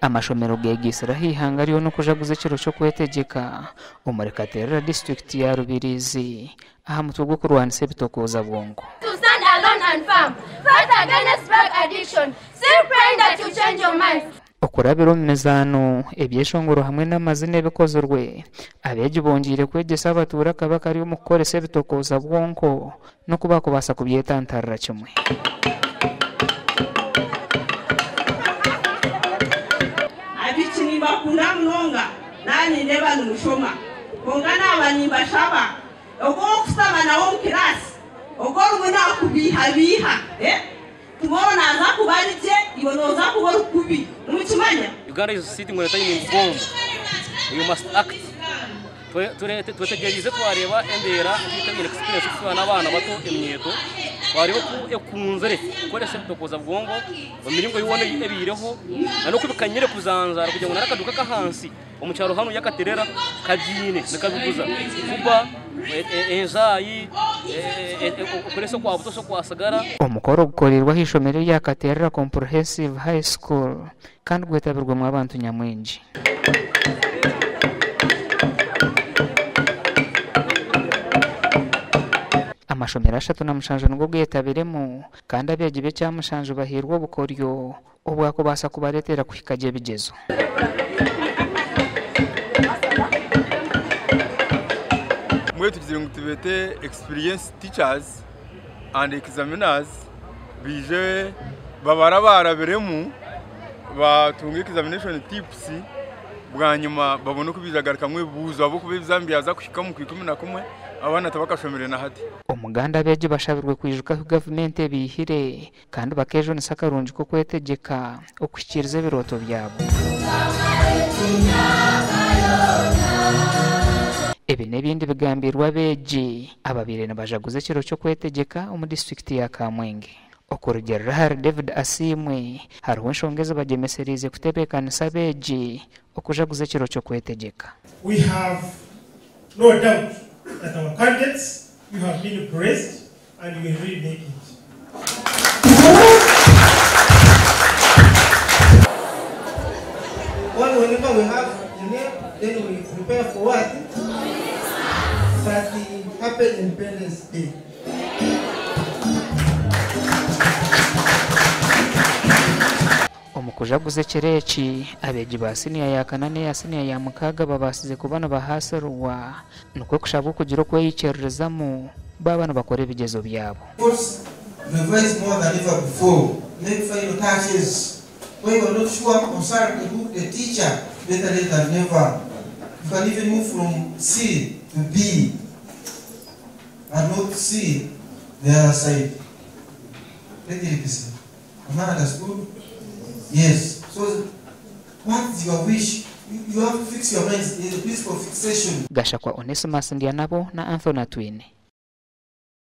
amashomero gegisira hihangariyo no kujaguza kiro cyo kwetegeka umurekaterera district ya Rubirizi aha mutwe kurwanisa bitokoza bwongo. To stand alone and firm, fight against drug addiction, still praying that you change your mind. Okurabiro mezano ebyeshongoro hamwe n'amazina bikozorwe abeje bongire kwegesa abatura kabakari umukore se bitokoza bwonko no kubako basa kubyetantarira kimwe. Abikinimba kuna mnonga nani neba nushoma kongana abanyimba shaba ogo kusaba na on class ogo rumena kubiha tomorrow naza kubarije ibonoza kubora kubi umukimanya. Uganda is sitting on a tiny bomb. You must act. Tutegereze twareba endera twitagira experience kuba n'abana bato emyeto wareba ku ekunzere koresha bitokoza bwongo bamiringo yibone ebireho no kubikanyire kuzanzara kugira ngo narakaduka kahansi omucyaro hano yakaterera kabyine nakabibuza kuba ezayi koresha kwa butoso kwa sagara. Omukoro gukorerwa hishomero yakaterera Comprehensive High School kandi gwetabirwa mu abantu nyamwinji. Amashomero ashatu namushanje ngo gwetabiremo kandi abegibe cyamushanje bahirwa bukoryo obwako basa kubaretera kuhikaje bigezo. Mwe tugize ngo tubete experience teachers and examiners bije babara beremu batunga examination tips bwanyuma babone kubizagaruka mwe buzo abo kubizambiya za kushika mu 11 abana tabakashomere na hati. Omuganda beje bashabirwe kwijuka ku government bihire kandi bakejo nisakarunji ko kwetegeka okwikiriza biroto byabo. Ebi nebindi bigambirwa beje ababire nabajaguze kiro cyo kwetegeka mu district ya Kamwenge. Okurugera hari David Asimwe hari wenshongeza bagemeserize kutebekanisa beje okujaguze kiro cyo kwetegeka. We have no doubt that our candidates, you have been praised and you will really make it. Whenever we have the name, then we prepare for what? That the Happy Independence Day. Omukujaguze kireki abeji basiniya ya kanane ya siniya ya mukaga babasize kubana bahaserwa nuko kushabu kugira ko yikerezamo babana bakore bigezo byabo. Revise more than ever before. Make final touches. When you are not sure, consult the teacher better late than never. You can even move from C to B and not C the other side. Let me listen. Am I understood? Yes. So, what is your wish? You have to fix your mind. It's a peaceful fixation. Gashakwa Onesimus Ndianabo na Anthony Twine.